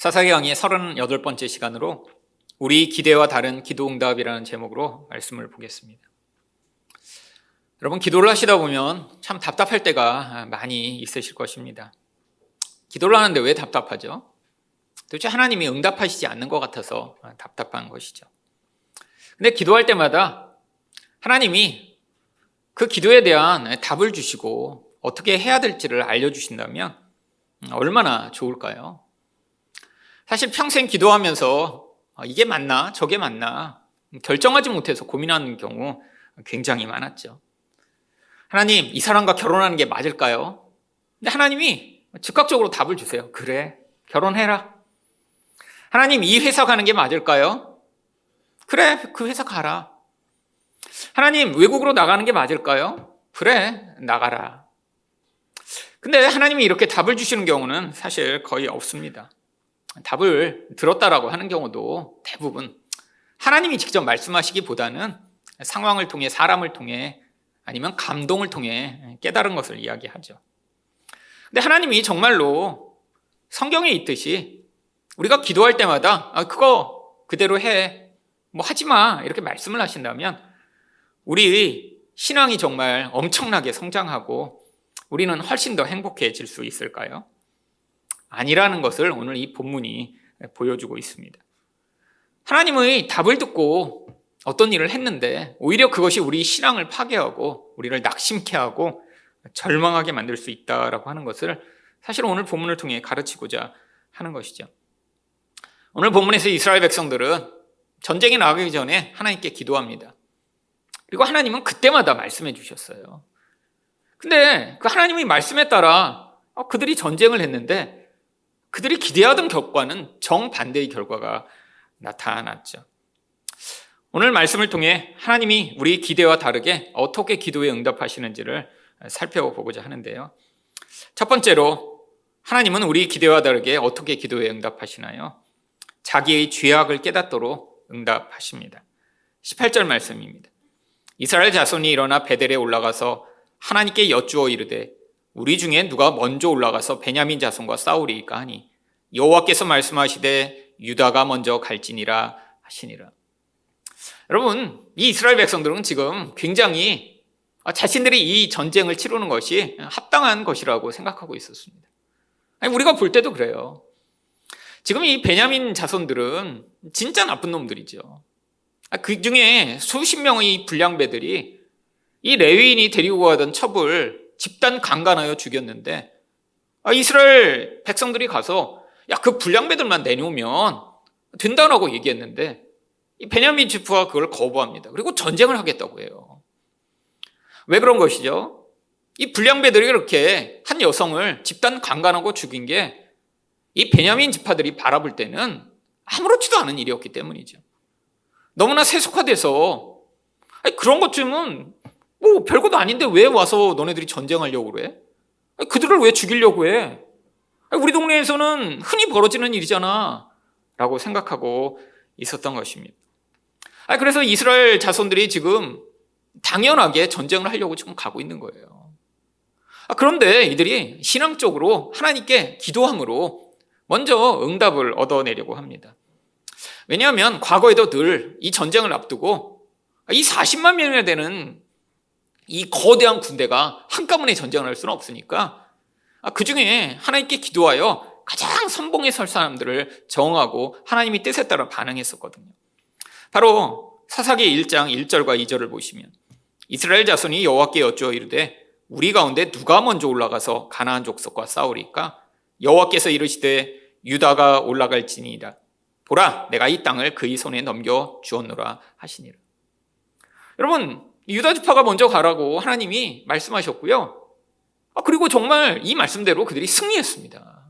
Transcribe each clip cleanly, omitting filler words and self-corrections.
사사기 강의 38번째 시간으로 우리 기대와 다른 기도응답이라는 제목으로 말씀을 보겠습니다. 여러분, 기도를 하시다 보면 참 답답할 때가 많이 있으실 것입니다. 기도를 하는데 왜 답답하죠? 도대체 하나님이 응답하시지 않는 것 같아서 답답한 것이죠. 근데 기도할 때마다 하나님이 그 기도에 대한 답을 주시고 어떻게 해야 될지를 알려주신다면 얼마나 좋을까요? 사실 평생 기도하면서 이게 맞나 저게 맞나 결정하지 못해서 고민하는 경우 굉장히 많았죠. 하나님, 이 사람과 결혼하는 게 맞을까요? 근데 하나님이 즉각적으로 답을 주세요. 그래, 결혼해라. 하나님, 이 회사 가는 게 맞을까요? 그래, 그 회사 가라. 하나님, 외국으로 나가는 게 맞을까요? 그래, 나가라. 근데 하나님이 이렇게 답을 주시는 경우는 사실 거의 없습니다. 답을 들었다라고 하는 경우도 대부분 하나님이 직접 말씀하시기보다는 상황을 통해, 사람을 통해, 아니면 감동을 통해 깨달은 것을 이야기하죠. 근데 하나님이 정말로 성경에 있듯이 우리가 기도할 때마다 그거 그대로 해, 뭐 하지 마, 이렇게 말씀을 하신다면 우리 신앙이 정말 엄청나게 성장하고 우리는 훨씬 더 행복해질 수 있을까요? 아니라는 것을 오늘 이 본문이 보여주고 있습니다. 하나님의 답을 듣고 어떤 일을 했는데 오히려 그것이 우리 신앙을 파괴하고 우리를 낙심케 하고 절망하게 만들 수 있다라고 하는 것을 사실 오늘 본문을 통해 가르치고자 하는 것이죠. 오늘 본문에서 이스라엘 백성들은 전쟁에 나가기 전에 하나님께 기도합니다. 그리고 하나님은 그때마다 말씀해 주셨어요. 근데 그 하나님의 말씀에 따라 그들이 전쟁을 했는데 그들이 기대하던 결과는 정반대의 결과가 나타났죠. 오늘 말씀을 통해 하나님이 우리 기대와 다르게 어떻게 기도에 응답하시는지를 살펴보고자 하는데요. 첫 번째로 하나님은 우리 기대와 다르게 어떻게 기도에 응답하시나요? 자기의 죄악을 깨닫도록 응답하십니다. 18절 말씀입니다. 이스라엘 자손이 일어나 베델에 올라가서 하나님께 여쭈어 이르되 우리 중에 누가 먼저 올라가서 베냐민 자손과 싸우리이까 하니 여호와께서 말씀하시되 유다가 먼저 갈지니라 하시니라. 여러분, 이 이스라엘 백성들은 지금 굉장히 자신들이 이 전쟁을 치르는 것이 합당한 것이라고 생각하고 있었습니다. 우리가 볼 때도 그래요. 지금 이 베냐민 자손들은 진짜 나쁜 놈들이죠. 그 중에 수십 명의 불량배들이 이 레위인이 데리고 가던 첩을 집단 강간하여 죽였는데 이스라엘 백성들이 가서 그 불량배들만 내놓으면 된다라고 얘기했는데 이 베냐민 지파가 그걸 거부합니다. 그리고 전쟁을 하겠다고 해요. 왜 그런 것이죠? 이 불량배들이 그렇게 한 여성을 집단 강간하고 죽인 게 이 베냐민 지파들이 바라볼 때는 아무렇지도 않은 일이었기 때문이죠. 너무나 세속화돼서 그런 것쯤은 뭐 별것도 아닌데 왜 와서 너네들이 전쟁하려고 그래? 그들을 왜 죽이려고 해? 우리 동네에서는 흔히 벌어지는 일이잖아 라고 생각하고 있었던 것입니다. 그래서 이스라엘 자손들이 지금 당연하게 전쟁을 하려고 지금 가고 있는 거예요. 그런데 이들이 신앙적으로 하나님께 기도함으로 먼저 응답을 얻어내려고 합니다. 왜냐하면 과거에도 늘 이 전쟁을 앞두고 이 40만 명이나 되는 이 거대한 군대가 한꺼번에 전쟁을 할 수는 없으니까 그 중에 하나님께 기도하여 가장 선봉에 설 사람들을 정하고 하나님의 뜻에 따라 반응했었거든요. 바로 사사기 1장 1절과 2절을 보시면 이스라엘 자손이 여호와께 여쭈어 이르되 우리 가운데 누가 먼저 올라가서 가나안 족속과 싸우리까? 여호와께서 이르시되 유다가 올라갈지니이다. 보라, 내가 이 땅을 그의 손에 넘겨 주었노라 하시니라. 여러분, 유다 지파가 먼저 가라고 하나님이 말씀하셨고요. 그리고 정말 이 말씀대로 그들이 승리했습니다.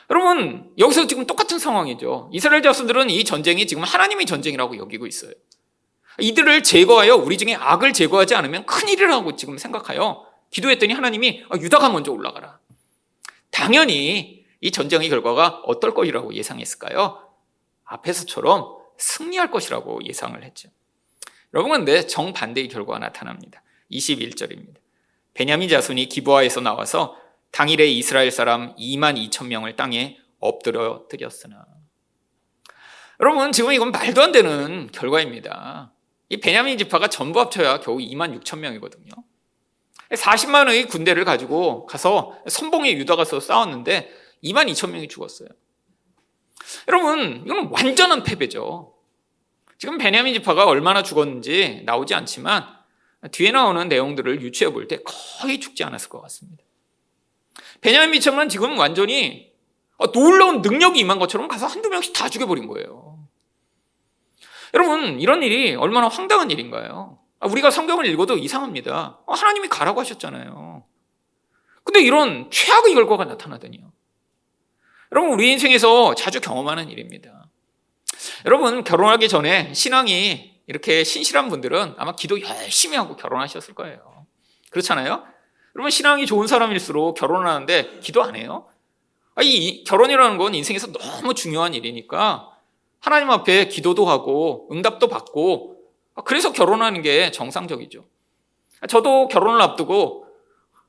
여러분, 여기서 지금 똑같은 상황이죠. 이스라엘 자손들은 이 전쟁이 지금 하나님의 전쟁이라고 여기고 있어요. 이들을 제거하여 우리 중에 악을 제거하지 않으면 큰일이라고 지금 생각하여 기도했더니 하나님이 유다가 먼저 올라가라. 당연히 이 전쟁의 결과가 어떨 것이라고 예상했을까요? 앞에서처럼 승리할 것이라고 예상을 했죠. 여러분, 근데 정반대의 결과가 나타납니다. 21절입니다. 베냐민 자손이 기브아에서 나와서 당일에 이스라엘 사람 2만 2천 명을 땅에 엎드려 드렸으나. 여러분, 지금 이건 말도 안 되는 결과입니다. 이 베냐민 지파가 전부 합쳐야 겨우 2만 6천 명이거든요. 40만의 군대를 가지고 가서 선봉에 유다 가서 싸웠는데 2만 2천 명이 죽었어요. 여러분, 이건 완전한 패배죠. 지금 베냐민 지파가 얼마나 죽었는지 나오지 않지만 뒤에 나오는 내용들을 유추해 볼 때 거의 죽지 않았을 것 같습니다. 베냐민 지파는 지금 완전히 놀라운 능력이 임한 것처럼 가서 한두 명씩 다 죽여버린 거예요. 여러분, 이런 일이 얼마나 황당한 일인가요? 우리가 성경을 읽어도 이상합니다. 하나님이 가라고 하셨잖아요. 근데 이런 최악의 결과가 나타나더니요. 여러분, 우리 인생에서 자주 경험하는 일입니다. 여러분, 결혼하기 전에 신앙이 이렇게 신실한 분들은 아마 기도 열심히 하고 결혼하셨을 거예요. 그렇잖아요? 여러분, 신앙이 좋은 사람일수록 결혼을 하는데 기도 안 해요? 이 결혼이라는 건 인생에서 너무 중요한 일이니까 하나님 앞에 기도도 하고 응답도 받고 그래서 결혼하는 게 정상적이죠. 저도 결혼을 앞두고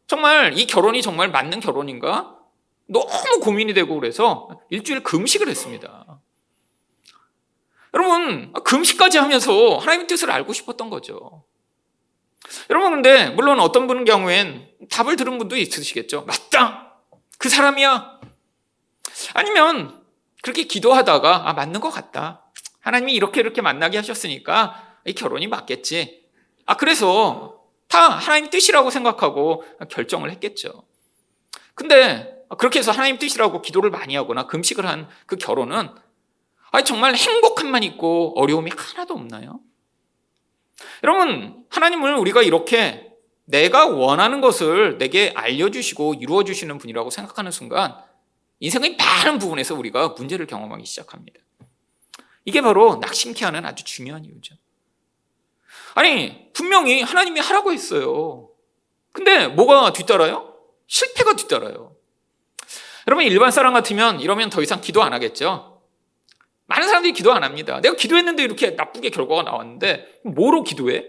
정말 이 결혼이 정말 맞는 결혼인가? 너무 고민이 되고 그래서 일주일 금식을 했습니다. 여러분, 금식까지 하면서 하나님의 뜻을 알고 싶었던 거죠. 여러분, 근데 물론 어떤 분의 경우엔 답을 들은 분도 있으시겠죠. 맞다! 그 사람이야! 아니면 그렇게 기도하다가 맞는 것 같다. 하나님이 이렇게 만나게 하셨으니까 이 결혼이 맞겠지. 그래서 다 하나님 뜻이라고 생각하고 결정을 했겠죠. 근데 그렇게 해서 하나님 뜻이라고 기도를 많이 하거나 금식을 한 그 결혼은 정말 행복함만 있고 어려움이 하나도 없나요? 여러분, 하나님을 우리가 이렇게 내가 원하는 것을 내게 알려주시고 이루어주시는 분이라고 생각하는 순간 인생의 많은 부분에서 우리가 문제를 경험하기 시작합니다. 이게 바로 낙심케 하는 아주 중요한 이유죠. 분명히 하나님이 하라고 했어요. 근데 뭐가 뒤따라요? 실패가 뒤따라요. 여러분, 일반 사람 같으면 이러면 더 이상 기도 안 하겠죠? 많은 사람들이 기도 안 합니다. 내가 기도했는데 이렇게 나쁘게 결과가 나왔는데 뭐로 기도해?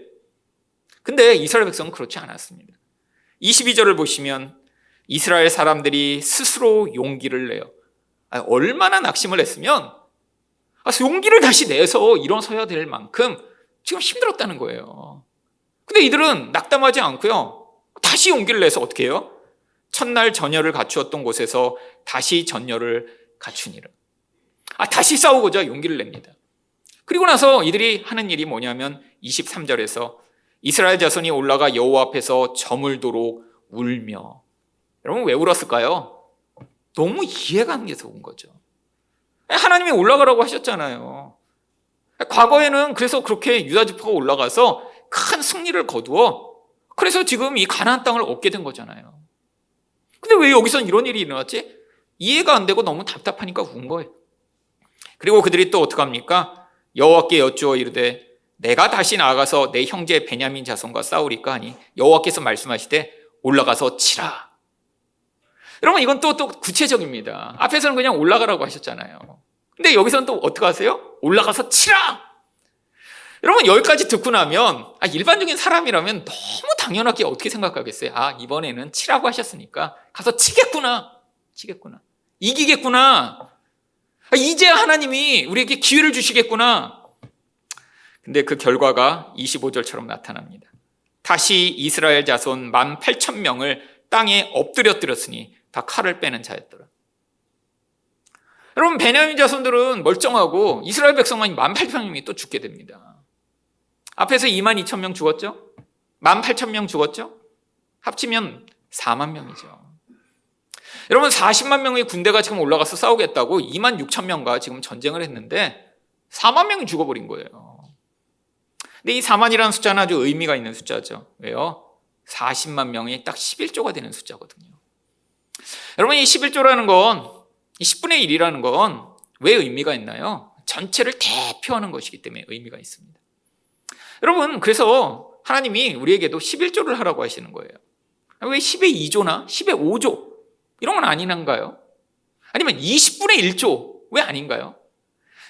근데 이스라엘 백성은 그렇지 않았습니다. 22절을 보시면 이스라엘 사람들이 스스로 용기를 내요. 얼마나 낙심을 했으면 용기를 다시 내서 일어서야 될 만큼 지금 힘들었다는 거예요. 근데 이들은 낙담하지 않고요. 다시 용기를 내서 어떻게 해요? 첫날 전열을 갖추었던 곳에서 다시 전열을 갖추니라. 다시 싸우고자 용기를 냅니다. 그리고 나서 이들이 하는 일이 뭐냐면 23절에서 이스라엘 자손이 올라가 여호와 앞에서 저물도록 울며. 여러분, 왜 울었을까요? 너무 이해가 안 돼서 온 거죠. 하나님이 올라가라고 하셨잖아요. 과거에는 그래서 그렇게 유다 지파가 올라가서 큰 승리를 거두어 그래서 지금 이 가나안 땅을 얻게 된 거잖아요. 근데 왜 여기선 이런 일이 일어났지? 이해가 안 되고 너무 답답하니까 운 거예요. 그리고 그들이 또 어떡합니까? 여호와께 여쭈어 이르되 내가 다시 나아가서 내 형제 베냐민 자손과 싸우리까 하니 여호와께서 말씀하시되 올라가서 치라. 여러분, 이건 또 구체적입니다. 앞에서는 그냥 올라가라고 하셨잖아요. 근데 여기서는 또 어떻게 하세요? 올라가서 치라. 여러분, 여기까지 듣고 나면 일반적인 사람이라면 너무 당연하게 어떻게 생각하겠어요? 이번에는 치라고 하셨으니까 가서 치겠구나. 이기겠구나. 이제야 하나님이 우리에게 기회를 주시겠구나. 근데 그 결과가 25절처럼 나타납니다. 다시 이스라엘 자손 18,000명을 땅에 엎드려뜨렸으니 다 칼을 빼는 자였더라. 여러분, 베냐민 자손들은 멀쩡하고 이스라엘 백성만 18,000명이 또 죽게 됩니다. 앞에서 22,000명 죽었죠? 18,000명 죽었죠? 합치면 4만 명이죠. 여러분, 40만 명의 군대가 지금 올라가서 싸우겠다고 26,000명과 지금 전쟁을 했는데 4만 명이 죽어버린 거예요. 근데 이 4만이라는 숫자는 아주 의미가 있는 숫자죠. 왜요? 40만 명이 딱 11조가 되는 숫자거든요. 여러분, 이 11조라는 건, 이 10분의 1이라는 건 왜 의미가 있나요? 전체를 대표하는 것이기 때문에 의미가 있습니다. 여러분, 그래서 하나님이 우리에게도 11조를 하라고 하시는 거예요. 왜 10의 2조나 10의 5조 이런 건 아니란가요? 아니면 20분의 1조 왜 아닌가요?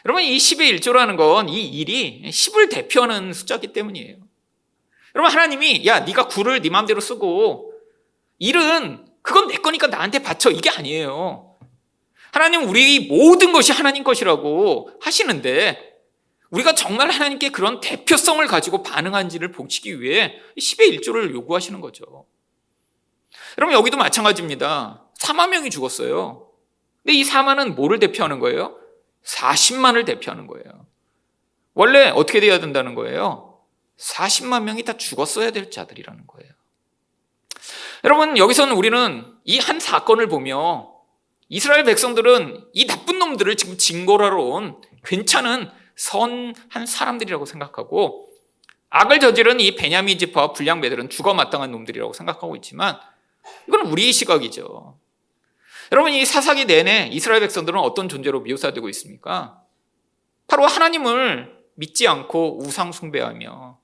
여러분, 이 10의 1조라는 건 이 일이 10을 대표하는 숫자이기 때문이에요. 여러분, 하나님이 네가 9를 네 마음대로 쓰고 1은 그건 내 거니까 나한테 바쳐, 이게 아니에요. 하나님 우리 모든 것이 하나님 것이라고 하시는데 우리가 정말 하나님께 그런 대표성을 가지고 반응한지를 보시기 위해 10의 1조를 요구하시는 거죠. 여러분 여기도 마찬가지입니다. 4만 명이 죽었어요. 근데 이 4만은 뭐를 대표하는 거예요? 40만을 대표하는 거예요. 원래 어떻게 돼야 된다는 거예요? 40만 명이 다 죽었어야 될 자들이라는 거예요. 여러분 여기서는 우리는 이 한 사건을 보며 이스라엘 백성들은 이 나쁜 놈들을 지금 징벌하러 온 괜찮은 선한 사람들이라고 생각하고 악을 저지른 이 베냐민 지파와 불량배들은 죽어 마땅한 놈들이라고 생각하고 있지만 이건 우리의 시각이죠. 여러분 이 사사기 내내 이스라엘 백성들은 어떤 존재로 묘사되고 있습니까? 바로 하나님을 믿지 않고 우상 숭배하며,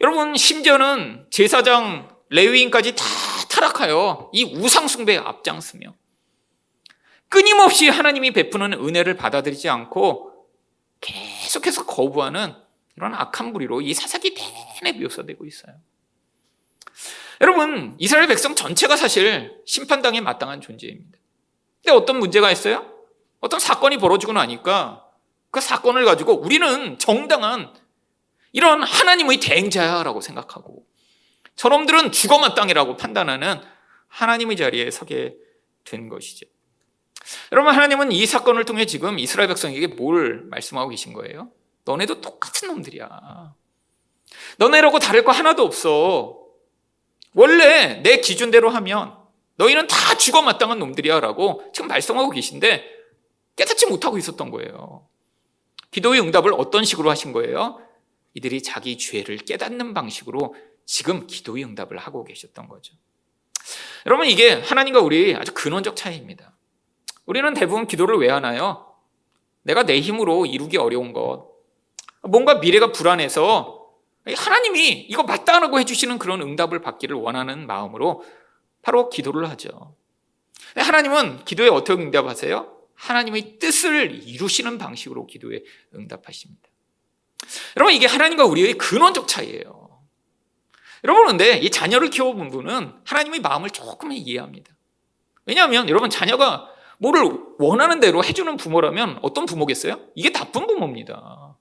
여러분 심지어는 제사장 레위인까지 다 타락하여 이 우상 숭배에 앞장서며 끊임없이 하나님이 베푸는 은혜를 받아들이지 않고 계속해서 거부하는 이런 악한 무리로 이 사사기 내내 묘사되고 있어요. 여러분 이스라엘 백성 전체가 사실 심판당에 마땅한 존재입니다. 근데 어떤 문제가 있어요? 어떤 사건이 벌어지고 나니까 그 사건을 가지고 우리는 정당한 이런 하나님의 대행자야라고 생각하고 저놈들은 죽어 마땅이라고 판단하는 하나님의 자리에 서게 된 것이죠. 여러분 하나님은 이 사건을 통해 지금 이스라엘 백성에게 뭘 말씀하고 계신 거예요? 너네도 똑같은 놈들이야. 너네라고 다를 거 하나도 없어. 원래 내 기준대로 하면 너희는 다 죽어 마땅한 놈들이야 라고 지금 말씀하고 계신데 깨닫지 못하고 있었던 거예요. 기도의 응답을 어떤 식으로 하신 거예요? 이들이 자기 죄를 깨닫는 방식으로 지금 기도의 응답을 하고 계셨던 거죠. 여러분 이게 하나님과 우리 아주 근원적 차이입니다. 우리는 대부분 기도를 왜 하나요? 내가 내 힘으로 이루기 어려운 것, 뭔가 미래가 불안해서 하나님이 이거 맞다라고 해주시는 그런 응답을 받기를 원하는 마음으로 바로 기도를 하죠. 하나님은 기도에 어떻게 응답하세요? 하나님의 뜻을 이루시는 방식으로 기도에 응답하십니다. 여러분 이게 하나님과 우리의 근원적 차이예요. 여러분 그런데 이 자녀를 키워본 분은 하나님의 마음을 조금 이해합니다. 왜냐하면 여러분 자녀가 뭐를 원하는 대로 해주는 부모라면 어떤 부모겠어요? 이게 나쁜 부모입니다.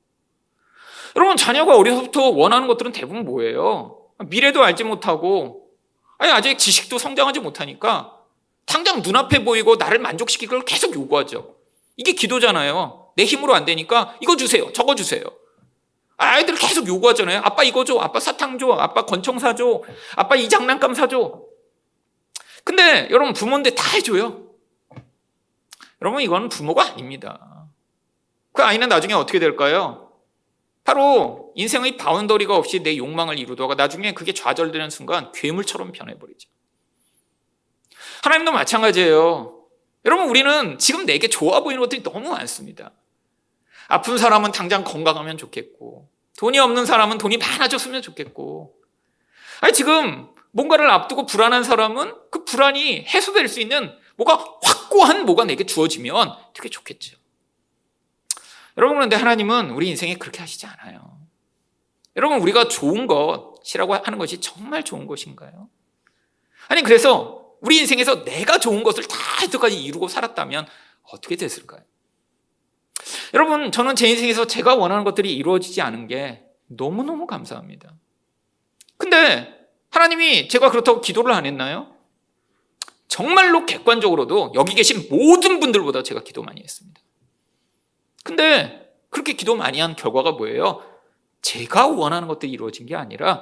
여러분 자녀가 어려서부터 원하는 것들은 대부분 뭐예요? 미래도 알지 못하고 아직 지식도 성장하지 못하니까 당장 눈앞에 보이고 나를 만족시키기 걸 계속 요구하죠. 이게 기도잖아요. 내 힘으로 안 되니까 이거 주세요, 저거 주세요. 아이들 계속 요구하잖아요. 아빠 이거 줘, 아빠 사탕 줘, 아빠 권총 사줘, 아빠 이 장난감 사줘. 근데 여러분 부모인데 다 해줘요. 여러분 이건 부모가 아닙니다. 그 아이는 나중에 어떻게 될까요? 바로 인생의 바운더리가 없이 내 욕망을 이루다가 나중에 그게 좌절되는 순간 괴물처럼 변해버리죠. 하나님도 마찬가지예요. 여러분 우리는 지금 내게 좋아 보이는 것들이 너무 많습니다. 아픈 사람은 당장 건강하면 좋겠고 돈이 없는 사람은 돈이 많아졌으면 좋겠고 지금 뭔가를 앞두고 불안한 사람은 그 불안이 해소될 수 있는 뭐가 확고한 뭐가 내게 주어지면 되게 좋겠죠. 여러분 그런데 하나님은 우리 인생에 그렇게 하시지 않아요. 여러분 우리가 좋은 것이라고 하는 것이 정말 좋은 것인가요? 아니 그래서 우리 인생에서 내가 좋은 것을 다 여태까지 이루고 살았다면 어떻게 됐을까요? 여러분 저는 제 인생에서 제가 원하는 것들이 이루어지지 않은 게 너무너무 감사합니다. 근데 하나님이 제가 그렇다고 기도를 안 했나요? 정말로 객관적으로도 여기 계신 모든 분들보다 제가 기도 많이 했습니다. 근데 그렇게 기도 많이 한 결과가 뭐예요? 제가 원하는 것들이 이루어진 게 아니라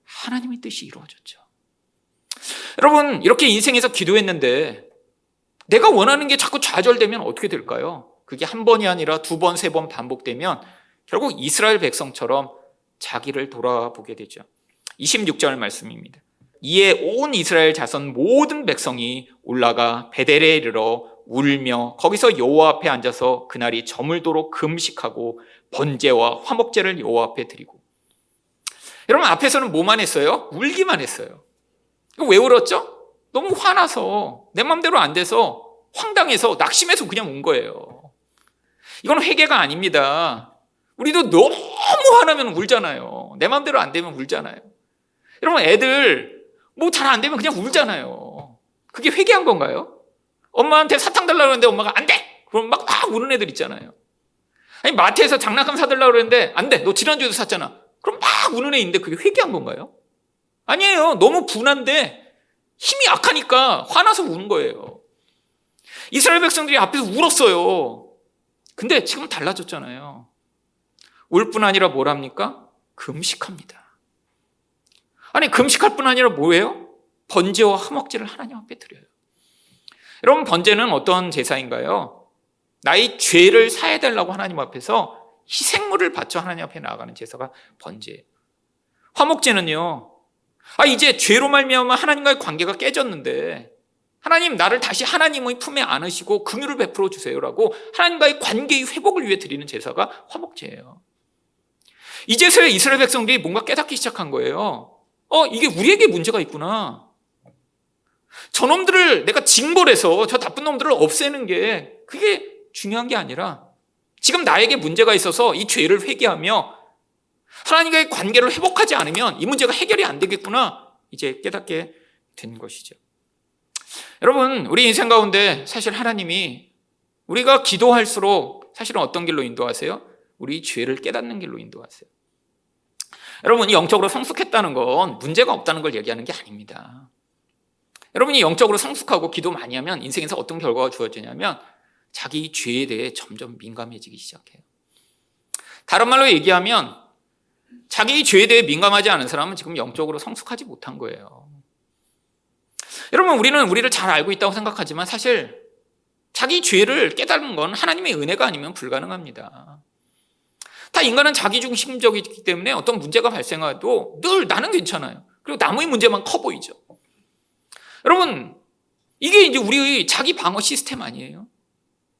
하나님의 뜻이 이루어졌죠. 여러분 이렇게 인생에서 기도했는데 내가 원하는 게 자꾸 좌절되면 어떻게 될까요? 그게 한 번이 아니라 두 번, 세 번 반복되면 결국 이스라엘 백성처럼 자기를 돌아보게 되죠. 26절 말씀입니다. 이에 온 이스라엘 자손 모든 백성이 올라가 베델에 이르러 울며 거기서 여호와 앞에 앉아서 그날이 저물도록 금식하고 번제와 화목제를 여호와 앞에 드리고. 여러분 앞에서는 뭐만 했어요? 울기만 했어요. 왜 울었죠? 너무 화나서 내 맘대로 안 돼서 황당해서 낙심해서 그냥 운 거예요. 이건 회개가 아닙니다. 우리도 너무 화나면 울잖아요. 내 맘대로 안 되면 울잖아요. 여러분 애들 뭐 잘 안 되면 그냥 울잖아요. 그게 회개한 건가요? 엄마한테 사탕 달라고 그러는데 엄마가 안 돼! 그럼 막 우는 애들 있잖아요. 아니, 마트에서 장난감 사달라고 그러는데 안 돼! 너 지난주에도 샀잖아. 그럼 막 우는 애 있는데 그게 회개한 건가요? 아니에요. 너무 분한데 힘이 약하니까 화나서 우는 거예요. 이스라엘 백성들이 앞에서 울었어요. 근데 지금 달라졌잖아요. 울 뿐 아니라 뭘 합니까? 금식합니다. 아니, 금식할 뿐 아니라 뭐예요? 번제와 화목제를 하나님 앞에 드려요. 여러분, 번제는 어떤 제사인가요? 나의 죄를 사해달라고 하나님 앞에서 희생물을 바쳐 하나님 앞에 나아가는 제사가 번제예요. 화목제는요, 이제 죄로 말미암아 하나님과의 관계가 깨졌는데 하나님, 나를 다시 하나님의 품에 안으시고 긍휼을 베풀어 주세요라고 하나님과의 관계의 회복을 위해 드리는 제사가 화목제예요. 이제서야 이스라엘 백성들이 뭔가 깨닫기 시작한 거예요. 이게 우리에게 문제가 있구나. 저놈들을 내가 징벌해서 저 나쁜 놈들을 없애는 게 그게 중요한 게 아니라 지금 나에게 문제가 있어서 이 죄를 회개하며 하나님과의 관계를 회복하지 않으면 이 문제가 해결이 안 되겠구나, 이제 깨닫게 된 것이죠. 여러분, 우리 인생 가운데 사실 하나님이 우리가 기도할수록 사실은 어떤 길로 인도하세요? 우리 죄를 깨닫는 길로 인도하세요. 여러분이 영적으로 성숙했다는 건 문제가 없다는 걸 얘기하는 게 아닙니다. 여러분이 영적으로 성숙하고 기도 많이 하면 인생에서 어떤 결과가 주어지냐면 자기 죄에 대해 점점 민감해지기 시작해요. 다른 말로 얘기하면 자기 죄에 대해 민감하지 않은 사람은 지금 영적으로 성숙하지 못한 거예요. 여러분, 우리는 우리를 잘 알고 있다고 생각하지만 사실 자기 죄를 깨달은 건 하나님의 은혜가 아니면 불가능합니다. 다 인간은 자기중심적이기 때문에 어떤 문제가 발생해도 늘 나는 괜찮아요. 그리고 남의 문제만 커 보이죠. 여러분, 이게 이제 우리의 자기 방어 시스템 아니에요?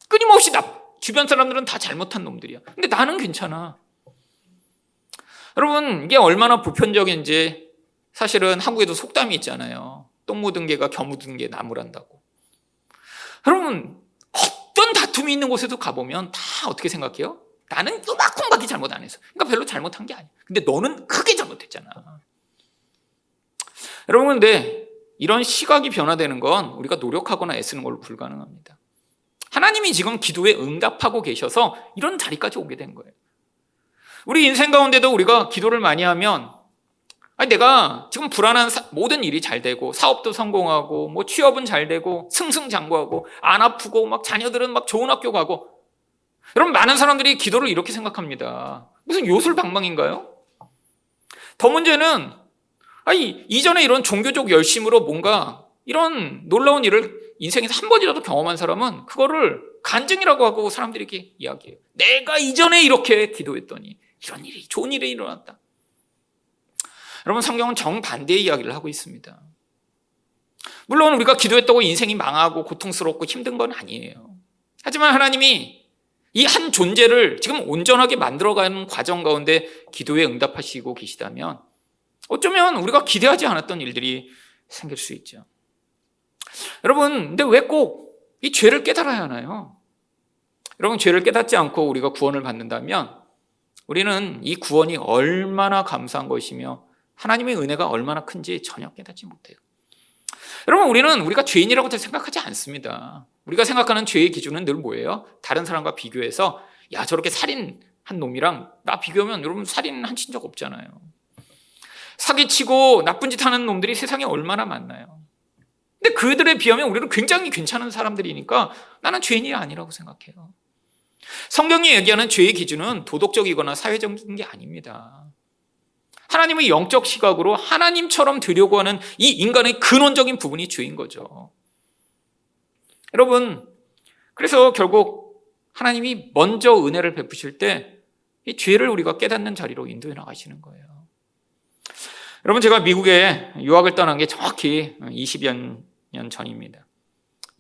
끊임없이 주변 사람들은 다 잘못한 놈들이야. 근데 나는 괜찮아. 여러분, 이게 얼마나 보편적인지 사실은 한국에도 속담이 있잖아요. 똥 묻은 개가 겨 묻은 개 나무란다고. 여러분, 어떤 다툼이 있는 곳에도 가보면 다 어떻게 생각해요? 나는 요만큼밖에 잘못 안 했어. 그러니까 별로 잘못한 게 아니야. 근데 너는 크게 잘못했잖아. 여러분, 근데 이런 시각이 변화되는 건 우리가 노력하거나 애쓰는 걸로 불가능합니다. 하나님이 지금 기도에 응답하고 계셔서 이런 자리까지 오게 된 거예요. 우리 인생 가운데도 우리가 기도를 많이 하면 내가 지금 불안한 모든 일이 잘 되고 사업도 성공하고 뭐 취업은 잘 되고 승승장구하고 안 아프고 막 자녀들은 막 좋은 학교 가고, 여러분, 많은 사람들이 기도를 이렇게 생각합니다. 무슨 요술방망인가요? 더 문제는 이전에 이런 종교적 열심으로 뭔가 이런 놀라운 일을 인생에서 한 번이라도 경험한 사람은 그거를 간증이라고 하고 사람들에게 이야기해요. 내가 이전에 이렇게 기도했더니 이런 일이, 좋은 일이 일어났다. 여러분, 성경은 정반대의 이야기를 하고 있습니다. 물론 우리가 기도했다고 인생이 망하고 고통스럽고 힘든 건 아니에요. 하지만 하나님이 이 한 존재를 지금 온전하게 만들어가는 과정 가운데 기도에 응답하시고 계시다면 어쩌면 우리가 기대하지 않았던 일들이 생길 수 있죠. 여러분, 근데 왜 꼭 이 죄를 깨달아야 하나요? 여러분, 죄를 깨닫지 않고 우리가 구원을 받는다면 우리는 이 구원이 얼마나 감사한 것이며 하나님의 은혜가 얼마나 큰지 전혀 깨닫지 못해요. 여러분, 우리는 우리가 죄인이라고 생각하지 않습니다. 우리가 생각하는 죄의 기준은 늘 뭐예요? 다른 사람과 비교해서 저렇게 살인한 놈이랑 나 비교하면 여러분 살인한 적 없잖아요. 사기치고 나쁜 짓 하는 놈들이 세상에 얼마나 많나요? 근데 그들에 비하면 우리는 굉장히 괜찮은 사람들이니까 나는 죄인이 아니라고 생각해요. 성경이 얘기하는 죄의 기준은 도덕적이거나 사회적인 게 아닙니다. 하나님의 영적 시각으로 하나님처럼 되려고 하는 이 인간의 근원적인 부분이 죄인 거죠. 여러분, 그래서 결국 하나님이 먼저 은혜를 베푸실 때 이 죄를 우리가 깨닫는 자리로 인도해 나가시는 거예요. 여러분, 제가 미국에 유학을 떠난 게 정확히 20여 년 전입니다.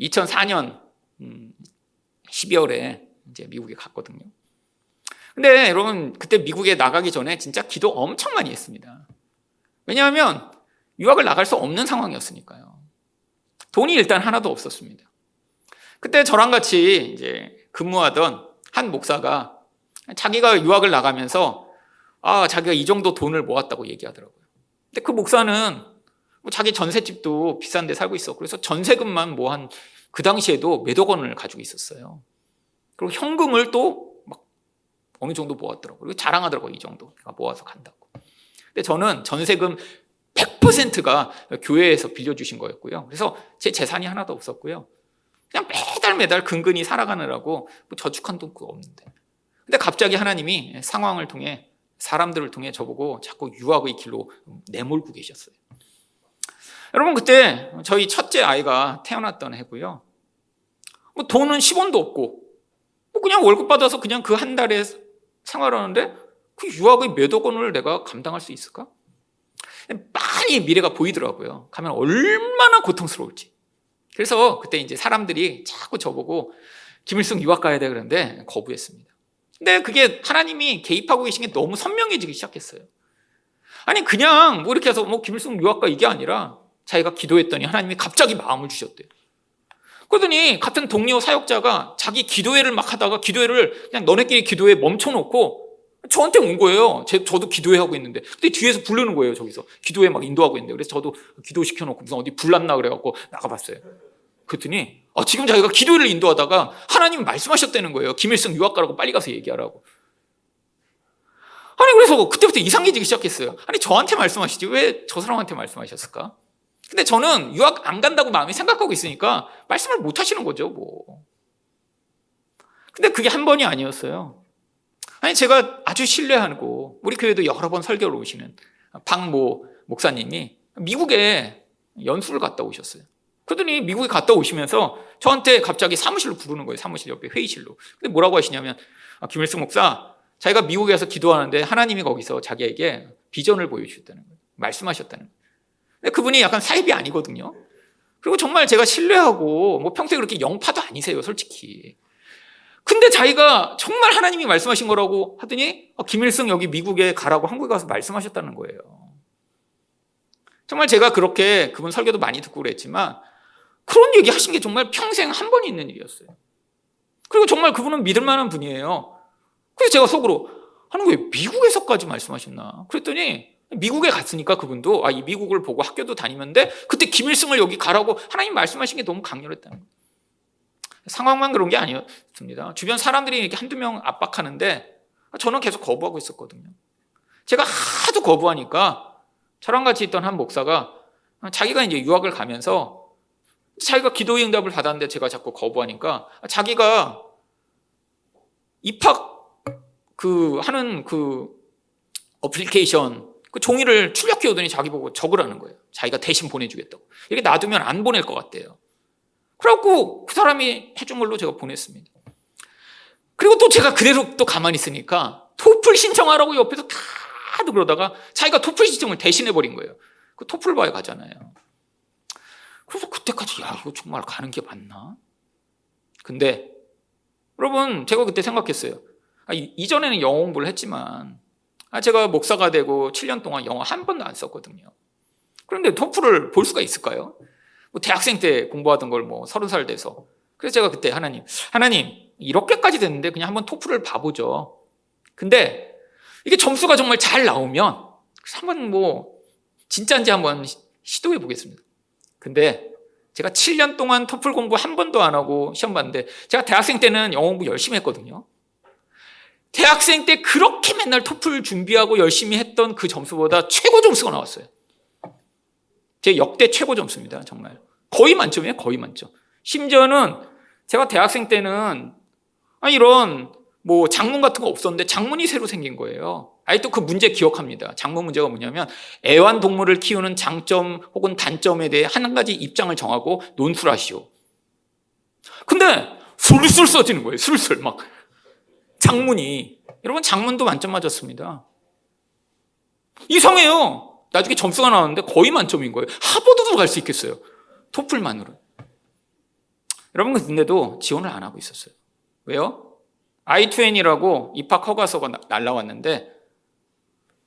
2004년 12월에 이제 미국에 갔거든요. 근데 여러분, 그때 미국에 나가기 전에 진짜 기도 엄청 많이 했습니다. 왜냐하면 유학을 나갈 수 없는 상황이었으니까요. 돈이 일단 하나도 없었습니다. 그때 저랑 같이 이제 근무하던 한 목사가 자기가 유학을 나가면서 자기가 이 정도 돈을 모았다고 얘기하더라고요. 근데 그 목사는 자기 전셋집도 비싼 데 살고 있어. 그래서 전세금만 뭐 한 그 당시에도 몇억 원을 가지고 있었어요. 그리고 현금을 또 막 어느 정도 모았더라고요. 그리고 자랑하더라고요. 이 정도 내가 모아서 간다고. 근데 저는 전세금 100%가 교회에서 빌려주신 거였고요. 그래서 제 재산이 하나도 없었고요. 그냥 매달 근근히 살아가느라고 뭐 저축한 돈도 없는데. 근데 갑자기 하나님이 상황을 통해, 사람들을 통해 저보고 자꾸 유학의 길로 내몰고 계셨어요. 여러분, 그때 저희 첫째 아이가 태어났던 해고요. 뭐 돈은 10원도 없고, 뭐 그냥 월급 받아서 그냥 그 한 달에 생활하는데 그 유학의 몇억 원을 내가 감당할 수 있을까? 많이 미래가 보이더라고요. 가면 얼마나 고통스러울지. 그래서 그때 이제 사람들이 자꾸 저보고 김일성 유학 가야 돼 그러는데 거부했습니다. 근데 그게 하나님이 개입하고 계신 게 너무 선명해지기 시작했어요. 아니 그냥 뭐 이렇게 해서 뭐 김일성 유학 가 이게 아니라 자기가 기도했더니 하나님이 갑자기 마음을 주셨대요. 그러더니 같은 동료 사역자가 자기 기도회를 막 하다가 기도회를 그냥 너네끼리 기도회 멈춰놓고 저한테 온 거예요. 저도 기도회 하고 있는데. 근데 뒤에서 부르는 거예요. 저기서 기도회 막 인도하고 있는데. 그래서 저도 기도시켜놓고 무슨 어디 불났나 그래갖고 나가봤어요. 그랬더니 지금 자기가 기도회를 인도하다가 하나님이 말씀하셨다는 거예요. 김일성 유학가라고 빨리 가서 얘기하라고. 아니 그래서 그때부터 이상해지기 시작했어요. 아니 저한테 말씀하시지 왜 저 사람한테 말씀하셨을까? 근데 저는 유학 안 간다고 마음이 생각하고 있으니까 말씀을 못 하시는 거죠 뭐. 근데 그게 한 번이 아니었어요. 아니 제가 아주 신뢰하고 우리 교회도 여러 번 설교를 오시는 박모 목사님이 미국에 연수를 갔다 오셨어요. 그러더니 미국에 갔다 오시면서 저한테 갑자기 사무실로 부르는 거예요. 사무실 옆에 회의실로. 근데 뭐라고 하시냐면 김일성 목사 자기가 미국에 가서 기도하는데 하나님이 거기서 자기에게 비전을 보여주셨다는 거예요. 말씀하셨다는 거예요. 근데 그분이 약간 사입이 아니거든요. 그리고 정말 제가 신뢰하고 뭐 평소에 그렇게 영파도 아니세요 솔직히. 근데 자기가 정말 하나님이 말씀하신 거라고 하더니 김일성 여기 미국에 가라고 한국에 가서 말씀하셨다는 거예요. 정말 제가 그렇게 그분 설교도 많이 듣고 그랬지만 그런 얘기 하신 게 정말 평생 한 번 있는 일이었어요. 그리고 정말 그분은 믿을 만한 분이에요. 그래서 제가 속으로 하는 거예요. 미국에서까지 말씀하셨나? 그랬더니 미국에 갔으니까 그분도 이 미국을 보고 학교도 다니는데 그때 김일성을 여기 가라고 하나님 말씀하신 게 너무 강렬했다는 거예요. 상황만 그런 게 아니었습니다. 주변 사람들이 이렇게 한두 명 압박하는데 저는 계속 거부하고 있었거든요. 제가 하도 거부하니까 저랑 같이 있던 한 목사가 자기가 이제 유학을 가면서 자기가 기도의 응답을 받았는데 제가 자꾸 거부하니까 자기가 입학 하는 어플리케이션 그 종이를 출력해 오더니 자기 보고 적으라는 거예요. 자기가 대신 보내주겠다고. 이렇게 놔두면 안 보낼 것 같대요. 그래갖고 그 사람이 해준 걸로 제가 보냈습니다. 그리고 또 제가 그대로 또 가만히 있으니까 토플 신청하라고 옆에서 다들 그러다가 자기가 토플 신청을 대신해버린 거예요. 그 토플 봐야 가잖아요. 그래서 그때까지 이거 정말 가는 게 맞나? 근데 여러분 제가 그때 생각했어요. 이전에는 영어 공부를 했지만 제가 목사가 되고 7년 동안 영어 한 번도 안 썼거든요. 그런데 토플을 볼 수가 있을까요? 뭐 대학생 때 공부하던 걸 뭐 30살 돼서. 그래서 제가 그때 하나님 이렇게까지 됐는데 그냥 한번 토플을 봐보죠. 근데 이게 점수가 정말 잘 나오면 한번 뭐 진짜인지 한번 시도해 보겠습니다. 근데 제가 7년 동안 토플 공부 한 번도 안 하고 시험 봤는데 제가 대학생 때는 영어 공부 열심히 했거든요. 대학생 때 그렇게 맨날 토플 준비하고 열심히 했던 그 점수보다 최고 점수가 나왔어요. 제 역대 최고 점수입니다. 정말 거의 만점이에요. 거의 만점. 심지어는 제가 대학생 때는 이런 뭐 장문 같은 거 없었는데 장문이 새로 생긴 거예요. 또 그 문제 기억합니다. 장문 문제가 뭐냐면 애완동물을 키우는 장점 혹은 단점에 대해 한 가지 입장을 정하고 논술하시오. 근데 술술 써지는 거예요. 술술 막 장문이. 여러분 장문도 만점 맞았습니다. 이상해요. 나중에 점수가 나왔는데 거의 만점인 거예요. 하버드도 갈 수 있겠어요. 토플만으로. 여러분 근데도 지원을 안 하고 있었어요. 왜요? I-20이라고 입학 허가서가 날라왔는데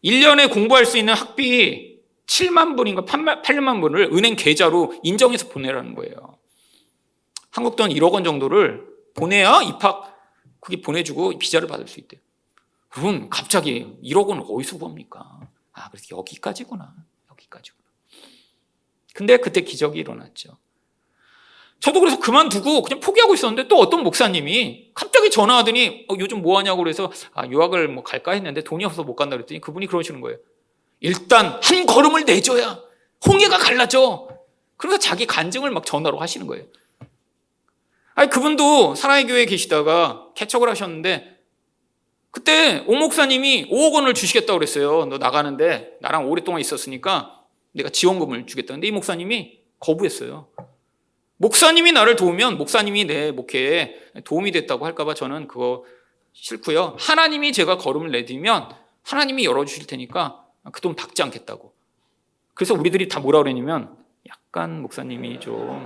1년에 공부할 수 있는 학비 7만 불인가 8만 불을 은행 계좌로 인정해서 보내라는 거예요. 한국 돈 1억 원 정도를 보내야 입학 그게 보내주고 비자를 받을 수 있대요. 그럼 갑자기 1억 원을 어디서 구합니까? 그래서 여기까지구나. 근데 그때 기적이 일어났죠. 저도 그래서 그만두고 그냥 포기하고 있었는데 또 어떤 목사님이 갑자기 전화하더니 요즘 뭐 하냐고 그래서 유학을 뭐 갈까 했는데 돈이 없어서 못 간다 그랬더니 그분이 그러시는 거예요. 일단 한 걸음을 내줘야 홍해가 갈라져. 그래서 자기 간증을 막 전화로 하시는 거예요. 아니 그분도 사랑의 교회에 계시다가 개척을 하셨는데 그때 오 목사님이 5억 원을 주시겠다고 그랬어요. 너 나가는데 나랑 오랫동안 있었으니까 내가 지원금을 주겠다. 근데 이 목사님이 거부했어요. 목사님이 나를 도우면 목사님이 내 목회에 도움이 됐다고 할까봐 저는 그거 싫고요. 하나님이 제가 걸음을 내디면 하나님이 열어주실 테니까 그 돈 받지 않겠다고. 그래서 우리들이 다 뭐라 그랬냐면 약간 목사님이 좀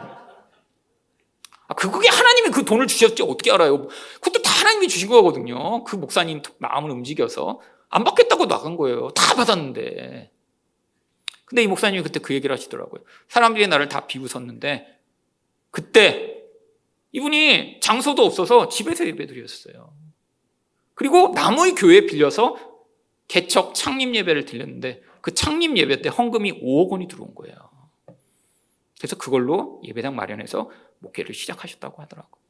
그게 하나님이 그 돈을 주셨지 어떻게 알아요? 그것도 다 하나님이 주신 거거든요. 그 목사님 마음을 움직여서 안 받겠다고 나간 거예요. 다 받았는데. 근데 이 목사님이 그때 그 얘기를 하시더라고요. 사람들이 나를 다 비웃었는데 그때 이분이 장소도 없어서 집에서 예배드렸어요. 그리고 남의 교회 빌려서 개척 창립 예배를 드렸는데 그 창립 예배 때 헌금이 5억 원이 들어온 거예요. 그래서 그걸로 예배당 마련해서 목회를 시작하셨다고 하더라고요.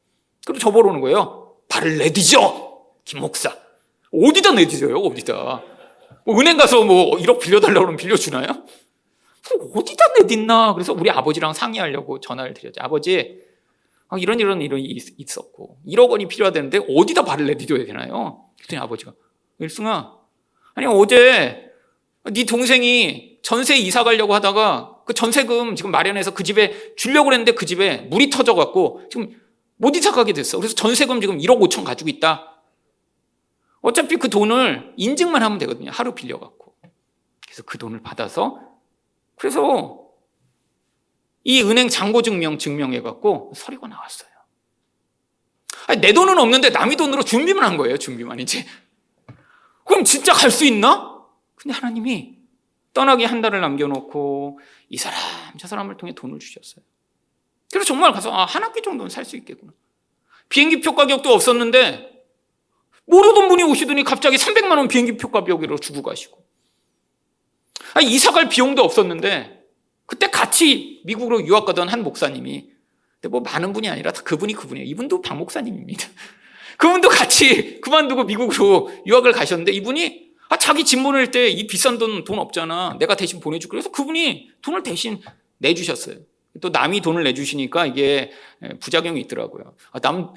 그리고 저보러 오는 거예요. 발을 내디져! 김 목사. 어디다 내디져요? 어디다. 뭐 은행 가서 뭐 1억 빌려달라고 그러면 빌려주나요? 어디다 내딛나? 그래서 우리 아버지랑 상의하려고 전화를 드렸죠. 아버지, 이런 일이 있었고 1억 원이 필요하다는데 어디다 발을 내디뎌야 되나요? 그랬더니 아버지가 일승아, 아니 어제 네 동생이 전세 이사 가려고 하다가 그 전세금 지금 마련해서 그 집에 주려고 그랬는데 그 집에 물이 터져갖고 지금 못 이사 가게 됐어. 그래서 전세금 지금 1억 5천 가지고 있다. 어차피 그 돈을 인증만 하면 되거든요. 하루 빌려갖고. 그래서 그 돈을 받아서 그래서 이 은행 잔고증명 증명해갖고 서류가 나왔어요. 아니, 내 돈은 없는데 남의 돈으로 준비만 한 거예요. 준비만 이제. 그럼 진짜 갈 수 있나? 근데 하나님이 떠나기 한 달을 남겨놓고 이 사람 저 사람을 통해 돈을 주셨어요. 그래서 정말 가서 한 학기 정도는 살 수 있겠구나. 비행기표 가격도 없었는데 모르던 분이 오시더니 갑자기 300만 원 비행기표 가격으로 주고 가시고, 이사 갈 비용도 없었는데 그때 같이 미국으로 유학 가던 한 목사님이, 근데 뭐 많은 분이 아니라 다 그분이에요. 이분도 박 목사님입니다. 그분도 같이 그만두고 미국으로 유학을 가셨는데 이분이 자기 집 보낼 때 이 비싼 돈 없잖아. 내가 대신 보내줄게. 그래서 그분이 돈을 대신 내주셨어요. 또 남이 돈을 내주시니까 이게 부작용이 있더라고요.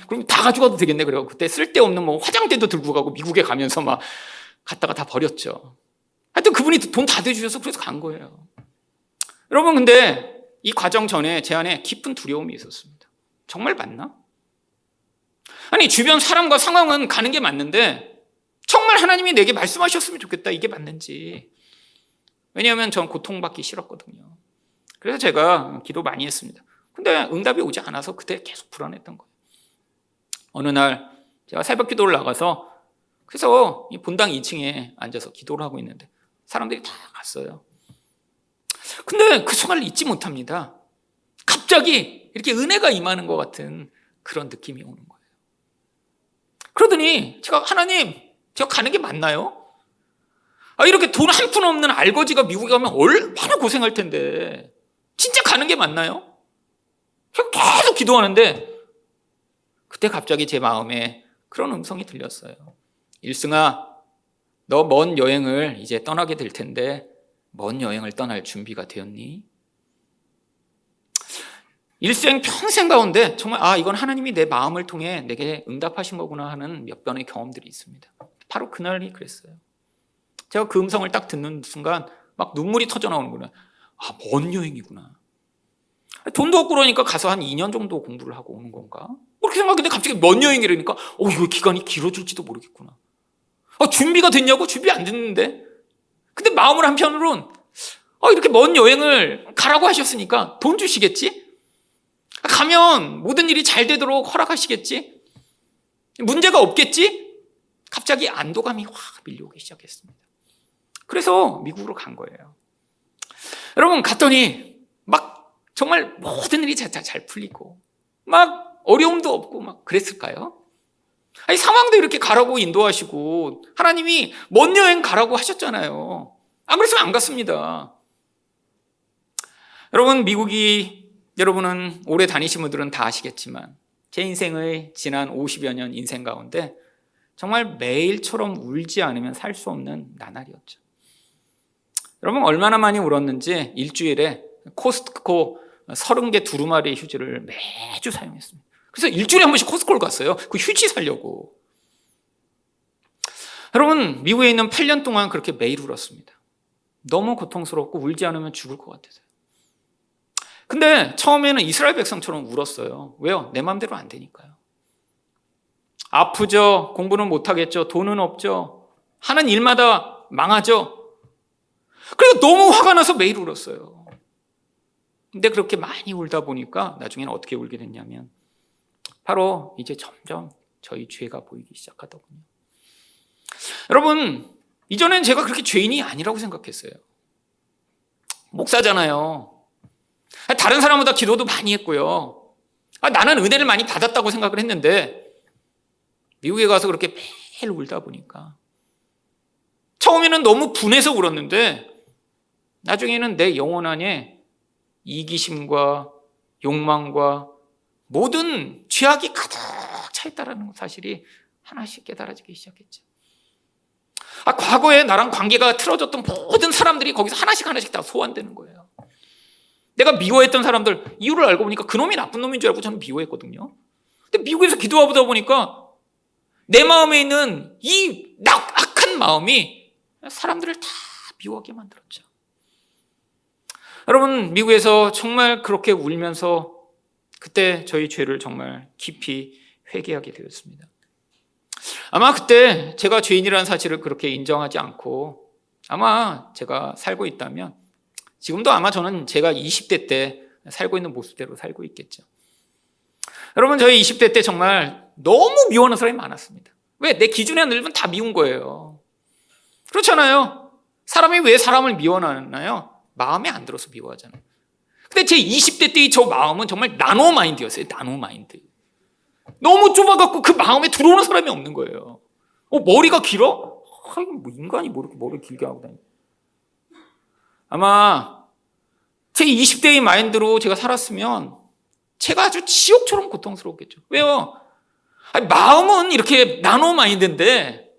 그럼 다 가져가도 되겠네. 그래서 그때 쓸데없는 뭐 화장대도 들고 가고 미국에 가면서 막 갔다가 다 버렸죠. 하여튼 그분이 돈 다 대주셔서 그래서 간 거예요. 여러분, 근데 이 과정 전에 제 안에 깊은 두려움이 있었습니다. 정말 맞나? 아니, 주변 사람과 상황은 가는 게 맞는데 정말 하나님이 내게 말씀하셨으면 좋겠다. 이게 맞는지. 왜냐하면 전 고통받기 싫었거든요. 그래서 제가 기도 많이 했습니다. 근데 응답이 오지 않아서 그때 계속 불안했던 거예요. 어느 날 제가 새벽 기도를 나가서 그래서 이 본당 2층에 앉아서 기도를 하고 있는데 사람들이 다 갔어요. 근데 그 순간을 잊지 못합니다. 갑자기 이렇게 은혜가 임하는 것 같은 그런 느낌이 오는 거예요. 그러더니 제가 하나님, 제가 가는 게 맞나요? 이렇게 돈 한 푼 없는 알거지가 미국에 가면 얼마나 고생할 텐데 진짜 가는 게 맞나요? 제가 계속 기도하는데 그때 갑자기 제 마음에 그런 음성이 들렸어요. 일승아, 너 먼 여행을 이제 떠나게 될 텐데 먼 여행을 떠날 준비가 되었니? 일생 평생 가운데 정말 이건 하나님이 내 마음을 통해 내게 응답하신 거구나 하는 몇 번의 경험들이 있습니다. 바로 그날이 그랬어요. 제가 그 음성을 딱 듣는 순간 막 눈물이 터져 나오는구나. 먼 여행이구나. 돈도 없고 그러니까 가서 한 2년 정도 공부를 하고 오는 건가? 그렇게 생각했는데 갑자기 먼 여행이라니까 이거 기간이 길어질지도 모르겠구나. 준비가 됐냐고? 준비 안 됐는데. 근데 마음을 한편으로는 이렇게 먼 여행을 가라고 하셨으니까 돈 주시겠지? 가면 모든 일이 잘 되도록 허락하시겠지? 문제가 없겠지? 갑자기 안도감이 확 밀려오기 시작했습니다. 그래서 미국으로 간 거예요. 여러분, 갔더니 막 정말 모든 일이 잘 풀리고 막 어려움도 없고 막 그랬을까요? 상황도 이렇게 가라고 인도하시고 하나님이 먼 여행 가라고 하셨잖아요. 안 그랬으면 안 갔습니다. 여러분, 미국이 여러분은 오래 다니신 분들은 다 아시겠지만 제 인생의 지난 50여 년 인생 가운데 정말 매일처럼 울지 않으면 살 수 없는 나날이었죠. 여러분 얼마나 많이 울었는지 일주일에 코스트코 30개 두루마리 휴지를 매주 사용했습니다. 그래서 일주일에 한 번씩 코스트코를 갔어요. 그 휴지 사려고. 여러분 미국에 있는 8년 동안 그렇게 매일 울었습니다. 너무 고통스럽고 울지 않으면 죽을 것 같아서요. 근데 처음에는 이스라엘 백성처럼 울었어요. 왜요? 내 마음대로 안 되니까요. 아프죠. 공부는 못하겠죠. 돈은 없죠. 하는 일마다 망하죠. 그래서 너무 화가 나서 매일 울었어요. 근데 그렇게 많이 울다 보니까 나중에는 어떻게 울게 됐냐면 바로 이제 점점 저희 죄가 보이기 시작하더군요. 여러분 이전엔 제가 그렇게 죄인이 아니라고 생각했어요. 목사잖아요. 다른 사람보다 기도도 많이 했고요. 나는 은혜를 많이 받았다고 생각을 했는데 미국에 가서 그렇게 매일 울다 보니까 처음에는 너무 분해서 울었는데 나중에는 내 영혼 안에 이기심과 욕망과 모든 죄악이 가득 차 있다는 사실이 하나씩 깨달아지기 시작했죠. 과거에 나랑 관계가 틀어졌던 모든 사람들이 거기서 하나씩 다 소환되는 거예요. 내가 미워했던 사람들 이유를 알고 보니까 그놈이 나쁜 놈인 줄 알고 저는 미워했거든요. 근데 미국에서 기도하다 보니까 내 마음에 있는 이 악한 마음이 사람들을 다 미워하게 만들었죠. 여러분 미국에서 정말 그렇게 울면서 그때 저희 죄를 정말 깊이 회개하게 되었습니다. 아마 그때 제가 죄인이라는 사실을 그렇게 인정하지 않고 아마 제가 살고 있다면 지금도 아마 저는 제가 20대 때 살고 있는 모습대로 살고 있겠죠. 여러분 저희 20대 때 정말 너무 미워하는 사람이 많았습니다. 왜? 내 기준에 늘면 다 미운 거예요. 그렇잖아요. 사람이 왜 사람을 미워하나요? 마음에 안 들어서 미워하잖아요. 근데 제 20대 때의 저 마음은 정말 나노 마인드였어요. 나노 마인드. 너무 좁아갖고 그 마음에 들어오는 사람이 없는 거예요. 머리가 길어? 뭐 인간이 뭐 이렇게 머리를 길게 하고 다니. 아마 제 20대의 마인드로 제가 살았으면 제가 아주 지옥처럼 고통스러웠겠죠. 왜요? 마음은 이렇게 나노 마인드인데